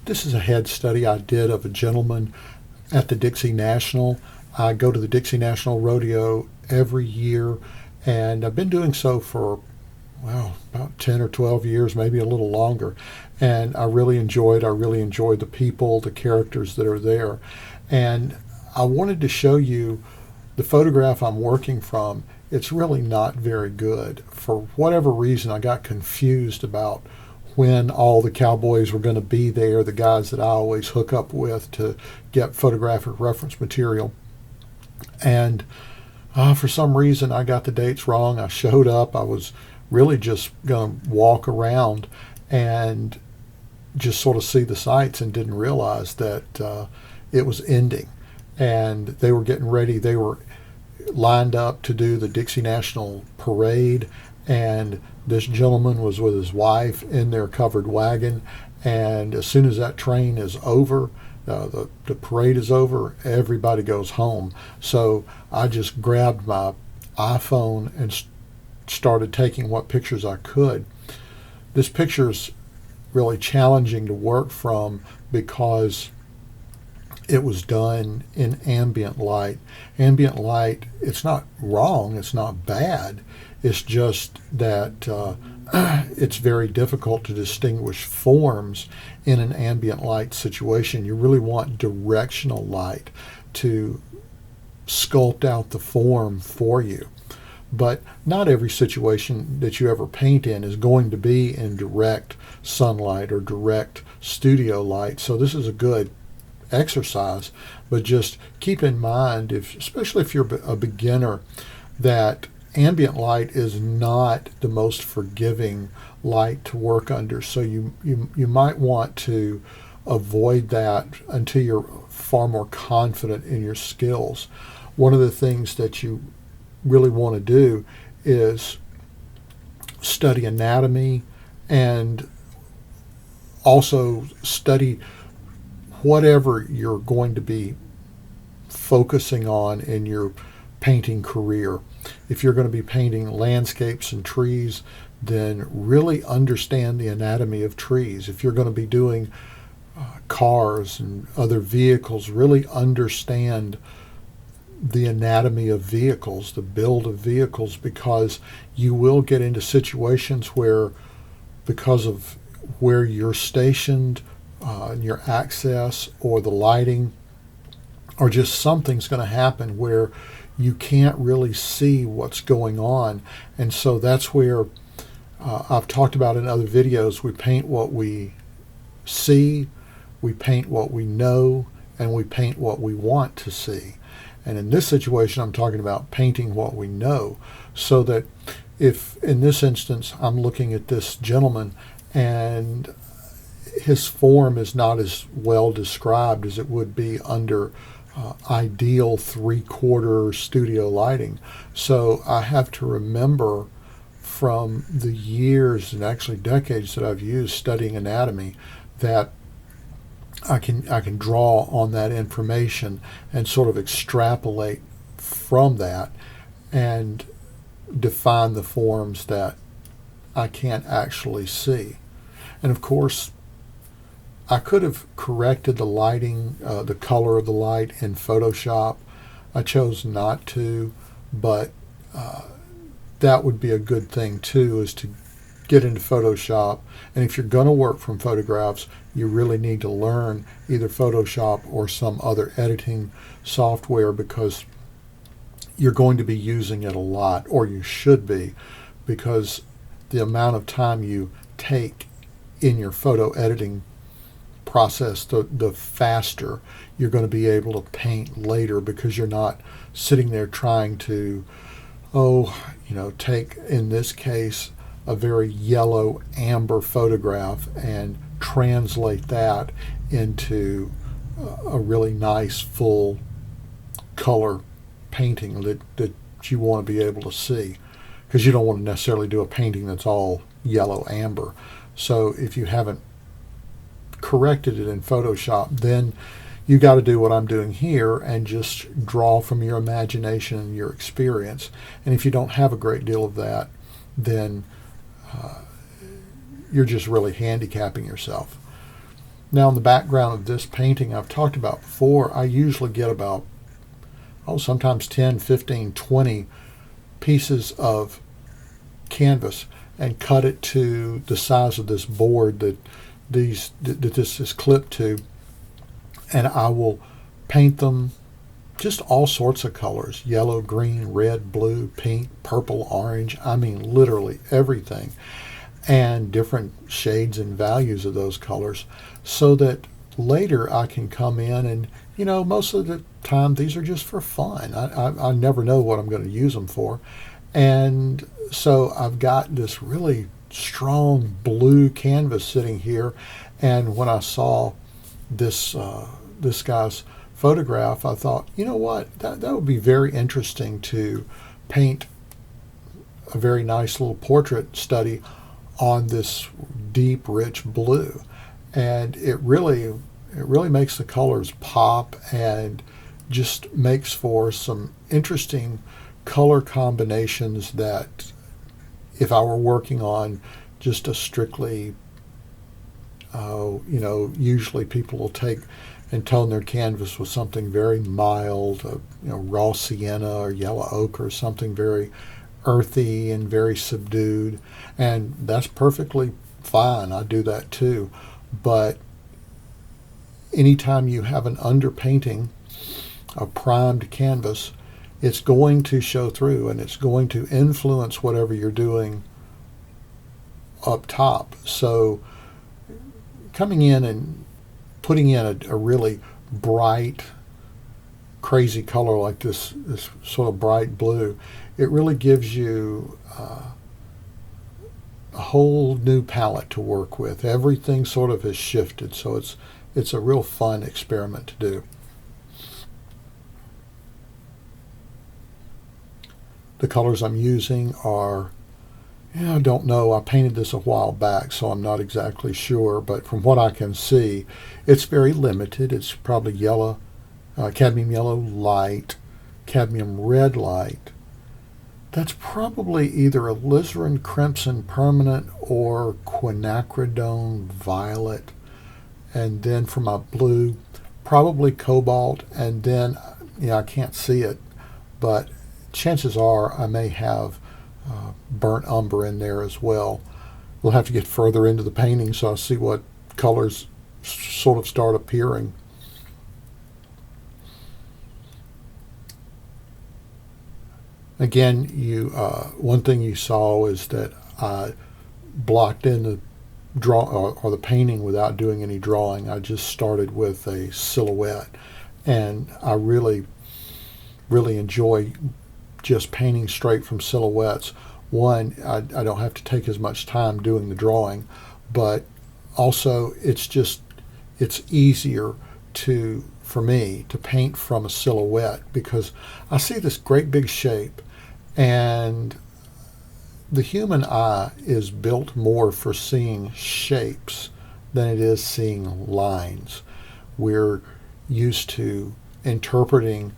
This is a head study I did of a gentleman at the Dixie National. I go to the Dixie National Rodeo every year, and I've been doing so for, well, about 10 or 12 years, maybe a little longer. And I really enjoyed the people, the characters that are there. And I wanted to show you the photograph I'm working from. It's really not very good. For whatever reason, I got confused about when all the cowboys were going to be there, the guys that I always hook up with to get photographic reference material. And for some reason, I got the dates wrong. I showed up. I was really just going to walk around and just sort of see the sights, and didn't realize that it was ending. And they were getting ready. They were lined up to do the Dixie National Parade, and this gentleman was with his wife in their covered wagon. And as soon as that train is over, the parade is over, everybody goes home. So I just grabbed my iPhone and started taking what pictures I could. This picture's really challenging to work from because it was done in ambient light. Ambient light, it's not wrong, it's not bad. It's just that it's very difficult to distinguish forms in an ambient light situation. You really want directional light to sculpt out the form for you. But not every situation that you ever paint in is going to be in direct sunlight or direct studio light. So this is a good exercise, but just keep in mind, especially if you're a beginner, that ambient light is not the most forgiving light to work under. So you might want to avoid that until you're far more confident in your skills. One of the things that you really want to do is study anatomy, and also study whatever you're going to be focusing on in your painting career. If you're going to be painting landscapes and trees, then really understand the anatomy of trees. If you're going to be doing cars and other vehicles, really understand the anatomy of vehicles, the build of vehicles, because you will get into situations where, because of where you're stationed, your access or the lighting, or just something's going to happen where you can't really see what's going on. And so that's where I've talked about in other videos, we paint what we see, we paint what we know, and we paint what we want to see. And in this situation, I'm talking about painting what we know, so that if in this instance I'm looking at this gentleman and his form is not as well described as it would be under ideal 3/4 studio lighting. So I have to remember from the years and actually decades that I've used studying anatomy that I can draw on that information and sort of extrapolate from that and define the forms that I can't actually see. And of course, I could have corrected the lighting, the color of the light in Photoshop. I chose not to, but that would be a good thing too, is to get into Photoshop. And if you're going to work from photographs, you really need to learn either Photoshop or some other editing software, because you're going to be using it a lot, or you should be, because the amount of time you take in your photo editing process, the faster you're going to be able to paint later, because you're not sitting there trying to, take, in this case, a very yellow amber photograph and translate that into a really nice full color painting that you want to be able to see, because you don't want to necessarily do a painting that's all yellow amber. So if you haven't corrected it in Photoshop, then you got to do what I'm doing here and just draw from your imagination and your experience. And if you don't have a great deal of that, then you're just really handicapping yourself. Now, in the background of this painting I've talked about before, I usually get about, sometimes 10, 15, 20 pieces of canvas and cut it to the size of this board that this is clipped to, and I will paint them just all sorts of colors: yellow, green, red, blue, pink, purple, orange. I mean, literally everything, and different shades and values of those colors, so that later I can come in and, most of the time these are just for fun. I never know what I'm going to use them for. And so I've got this really strong blue canvas sitting here, and when I saw this guy's photograph, I thought, you know what, that would be very interesting to paint a very nice little portrait study on this deep, rich blue. And it really makes the colors pop and just makes for some interesting color combinations that, if I were working on just a strictly, usually people will take and tone their canvas with something very mild, raw sienna or yellow ochre, or something very earthy and very subdued, and that's perfectly fine. I do that too. But anytime you have an underpainting, a primed canvas, it's going to show through, and it's going to influence whatever you're doing up top. So coming in and putting in a really bright, crazy color like this sort of bright blue, it really gives you a whole new palette to work with. Everything sort of has shifted, so it's a real fun experiment to do. The colors I'm using are, I don't know. I painted this a while back, so I'm not exactly sure. But from what I can see, it's very limited. It's probably yellow, cadmium yellow light, cadmium red light. That's probably either alizarin crimson permanent or quinacridone violet. And then for my blue, probably cobalt. And then, I can't see it, but chances are I may have burnt umber in there as well. We'll have to get further into the painting so I'll see what colors sort of start appearing. Again, one thing you saw is that I blocked in the or the painting without doing any drawing. I just started with a silhouette, and I really enjoy just painting straight from silhouettes. One, I don't have to take as much time doing the drawing, but also it's easier for me to paint from a silhouette, because I see this great big shape, and the human eye is built more for seeing shapes than it is seeing lines. We're used to interpreting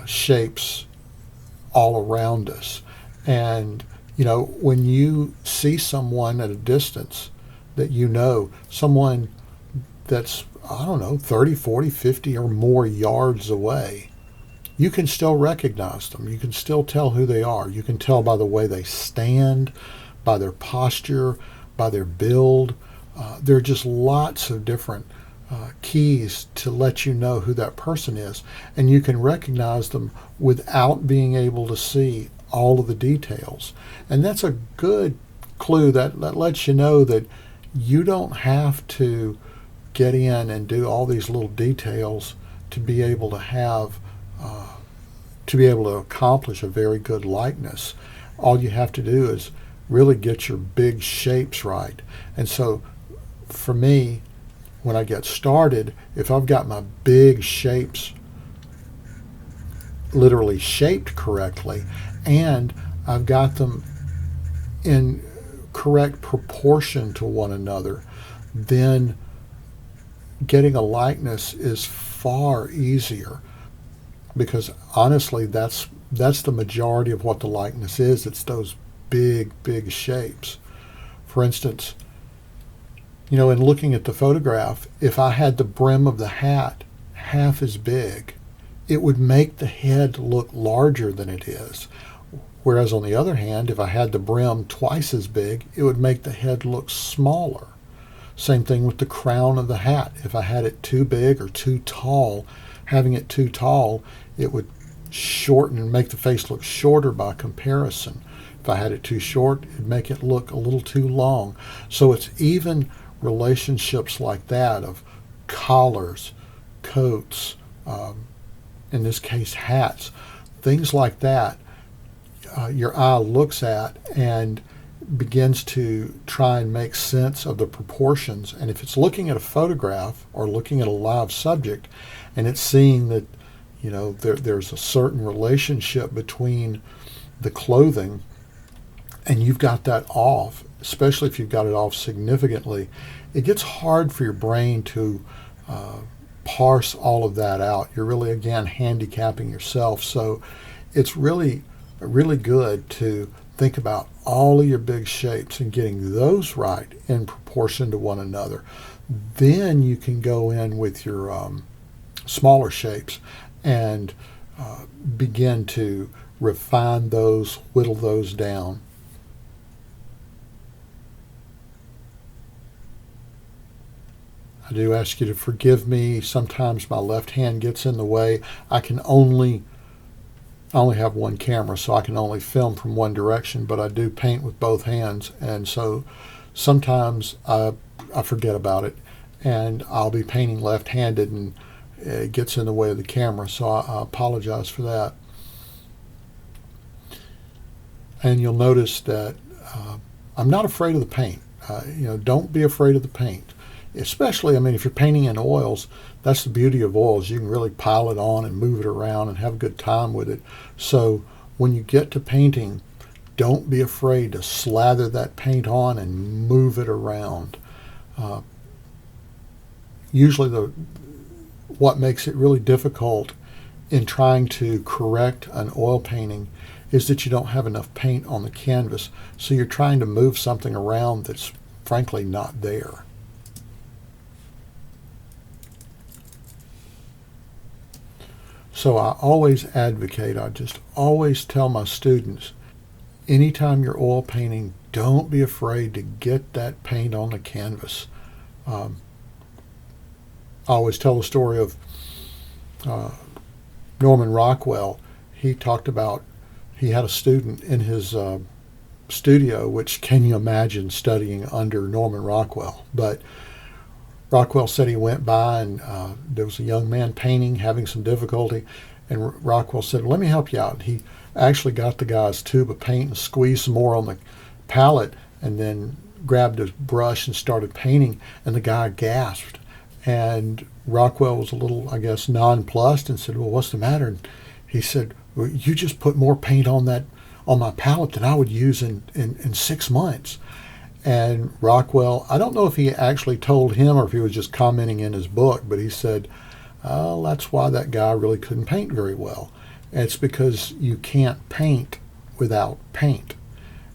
shapes all around us. And, when you see someone at a distance that someone that's, 30, 40, 50 or more yards away, you can still recognize them. You can still tell who they are. You can tell by the way they stand, by their posture, by their build. There are just lots of different keys to let you know who that person is. And you can recognize them without being able to see all of the details. And that's a good clue that lets you know that you don't have to get in and do all these little details to be able to accomplish a very good likeness. All you have to do is really get your big shapes right. And so for me, when I get started, if I've got my big shapes literally shaped correctly, and I've got them in correct proportion to one another, then getting a likeness is far easier, because honestly, that's the majority of what the likeness is. It's those big shapes. For instance, In looking at the photograph, if I had the brim of the hat half as big, it would make the head look larger than it is. Whereas on the other hand, if I had the brim twice as big, it would make the head look smaller. Same thing with the crown of the hat. If I had it too big or too tall, having it too tall, it would shorten and make the face look shorter by comparison. If I had it too short, it'd make it look a little too long. So it's even relationships like that of collars, coats, in this case hats, things like that. Your eye looks at and begins to try and make sense of the proportions. And if it's looking at a photograph or looking at a live subject and it's seeing that, there's a certain relationship between the clothing and you've got that off, especially if you've got it off significantly, it gets hard for your brain to parse all of that out. You're really, again, handicapping yourself. So it's really good to think about all of your big shapes and getting those right in proportion to one another. Then you can go in with your smaller shapes and begin to refine those, whittle those down. I do ask you to forgive me. Sometimes my left hand gets in the way. I only have one camera, so I can only film from one direction, but I do paint with both hands, and so sometimes I forget about it, and I'll be painting left-handed, and it gets in the way of the camera, so I apologize for that. And you'll notice that I'm not afraid of the paint. Don't be afraid of the paint. Especially, if you're painting in oils, that's the beauty of oils. You can really pile it on and move it around and have a good time with it. So when you get to painting, don't be afraid to slather that paint on and move it around. Usually what makes it really difficult in trying to correct an oil painting is that you don't have enough paint on the canvas. So you're trying to move something around that's frankly not there. So I always advocate, I just always tell my students, anytime you're oil painting, don't be afraid to get that paint on the canvas. I always tell the story of Norman Rockwell. He talked about, he had a student in his studio, which can you imagine studying under Norman Rockwell? But Rockwell said he went by and there was a young man painting, having some difficulty, and Rockwell said, "Let me help you out." He actually got the guy's tube of paint and squeezed some more on the palette and then grabbed a brush and started painting, and the guy gasped. And Rockwell was a little, I guess, nonplussed and said, "Well, what's the matter?" And he said, "Well, you just put more paint on my palette than I would use in 6 months." And Rockwell, I don't know if he actually told him or if he was just commenting in his book, but he said, "Oh, that's why that guy really couldn't paint very well. And it's because you can't paint without paint."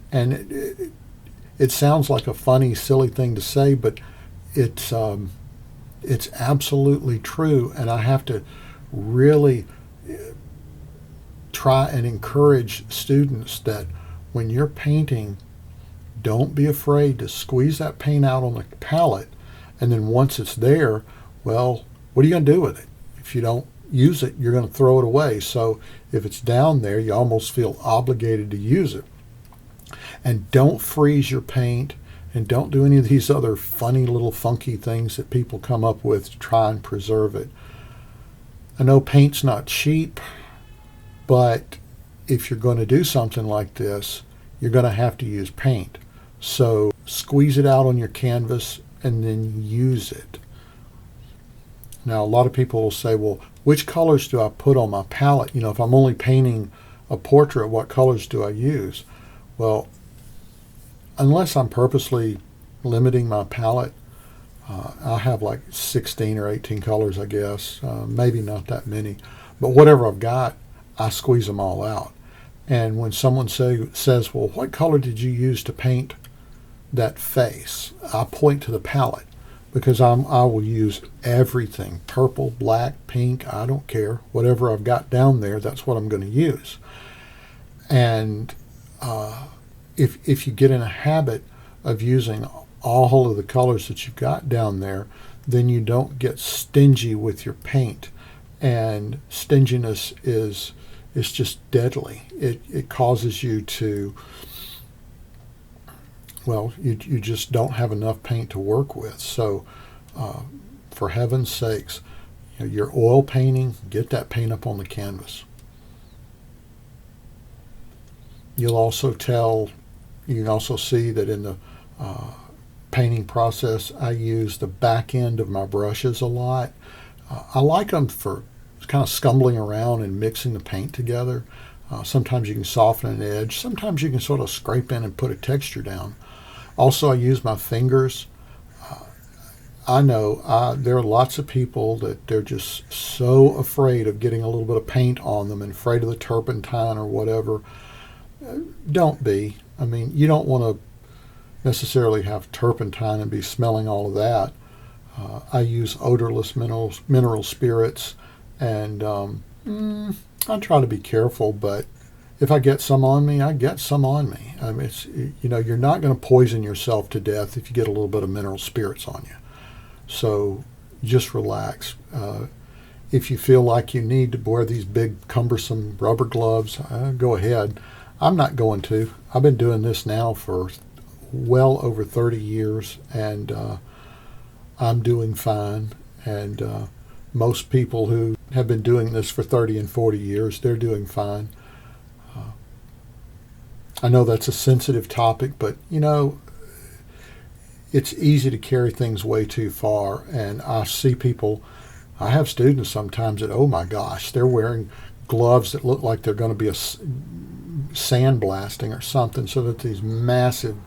And it sounds like a funny, silly thing to say, but it's absolutely true. And I have to really try and encourage students that when you're painting, don't be afraid to squeeze that paint out on the palette, and then once it's there, well, what are you going to do with it? If you don't use it, you're going to throw it away. So if it's down there, you almost feel obligated to use it. And don't freeze your paint, and don't do any of these other funny little funky things that people come up with to try and preserve it. I know paint's not cheap, but if you're going to do something like this, you're going to have to use paint. So squeeze it out on your canvas and then use it. Now, a lot of people will say, well, which colors do I put on my palette? If I'm only painting a portrait, what colors do I use? Well, unless I'm purposely limiting my palette, I'll have like 16 or 18 colors, I guess, maybe not that many. But whatever I've got, I squeeze them all out. And when someone says, well, what color did you use to paint that face. I point to the palette because I will use everything, purple, black, pink, I don't care. Whatever I've got down there, that's what I'm going to use. And if you get in a habit of using all of the colors that you've got down there, then you don't get stingy with your paint. And stinginess is just deadly. It causes you to, well, you just don't have enough paint to work with. So for heaven's sakes, you're oil painting, get that paint up on the canvas. You can also see that in the painting process, I use the back end of my brushes a lot. I like them for kind of scumbling around and mixing the paint together. Sometimes you can soften an edge. Sometimes you can sort of scrape in and put a texture down. Also, I use my fingers. I know there are lots of people that they're just so afraid of getting a little bit of paint on them and afraid of the turpentine or whatever. Don't be. I mean, you don't want to necessarily have turpentine and be smelling all of that. I use odorless mineral spirits, and I try to be careful, but if I get some on me, I get some on me. I mean, you're not going to poison yourself to death if you get a little bit of mineral spirits on you. So just relax. If you feel like you need to wear these big cumbersome rubber gloves, go ahead. I'm not going to. I've been doing this now for well over 30 years, and I'm doing fine. And most people who have been doing this for 30 and 40 years, they're doing fine. I know that's a sensitive topic, but it's easy to carry things way too far. And I see people, I have students sometimes that, oh my gosh, they're wearing gloves that look like they're going to be a sandblasting or something, so that these massive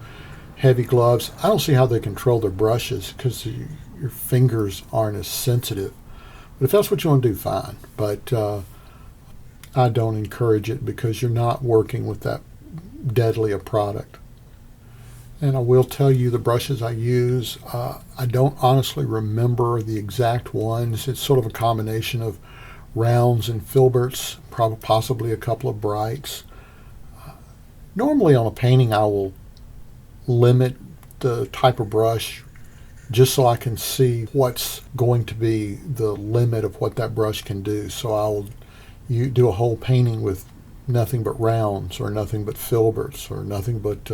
heavy gloves, I don't see how they control their brushes because your fingers aren't as sensitive. But if that's what you want to do, fine. But I don't encourage it because you're not working with that deadly a product. And I will tell you the brushes I use, I don't honestly remember the exact ones. It's sort of a combination of rounds and filberts, possibly a couple of brights. Normally on a painting I will limit the type of brush just so I can see what's going to be the limit of what that brush can do. So I'll do a whole painting with nothing but rounds or nothing but filberts or nothing but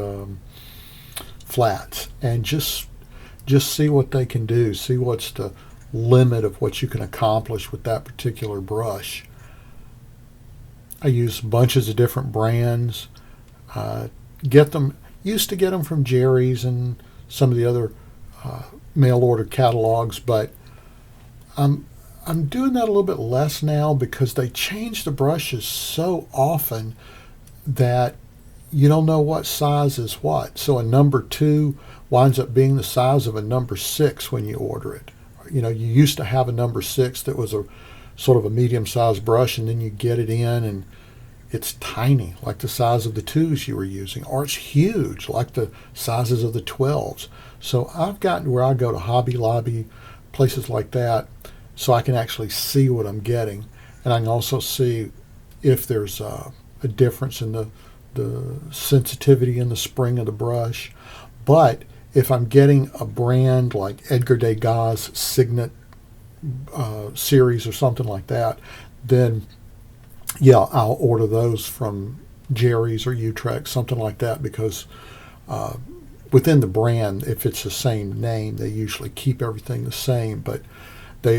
flats, and just see what they can do, see what's the limit of what you can accomplish with that particular brush. I use bunches of different brands. Used to get them from Jerry's and some of the other mail order catalogs, but I'm doing that a little bit less now because they change the brushes so often that you don't know what size is what. So a number 2 winds up being the size of a number 6 when you order it. You used to have a number 6 that was a sort of a medium-sized brush, and then you get it in and it's tiny, like the size of the 2s you were using, or it's huge, like the sizes of the 12s. So I've gotten where I go to Hobby Lobby, places like that, so I can actually see what I'm getting. And I can also see if there's a difference in the sensitivity and the spring of the brush. But if I'm getting a brand like Edgar Degas' Signet series or something like that, then yeah, I'll order those from Jerry's or Utrecht, something like that, because within the brand, if it's the same name, they usually keep everything the same. But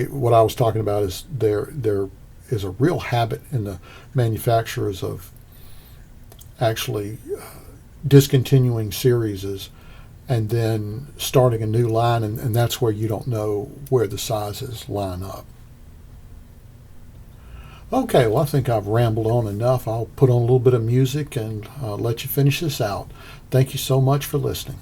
what I was talking about is there is a real habit in the manufacturers of actually discontinuing series and then starting a new line, and that's where you don't know where the sizes line up. Okay, well, I think I've rambled on enough. I'll put on a little bit of music and let you finish this out. Thank you so much for listening.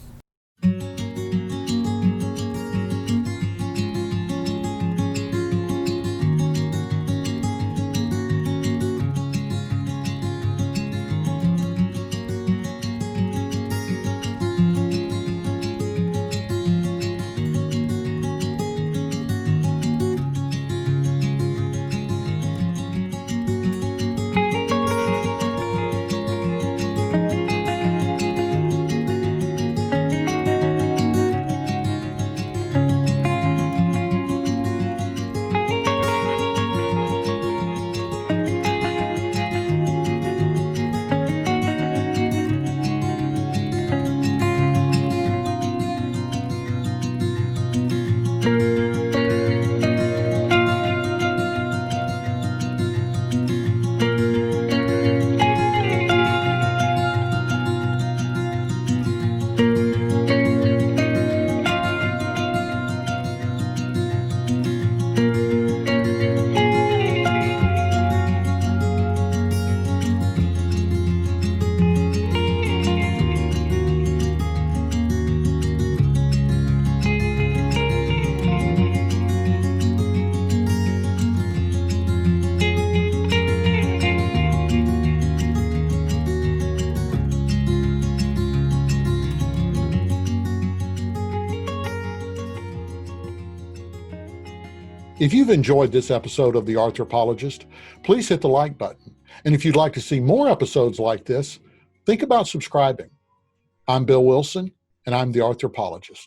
If you've enjoyed this episode of The Arthropologist, please hit the like button. And if you'd like to see more episodes like this, think about subscribing. I'm Bill Wilson, and I'm The Arthropologist.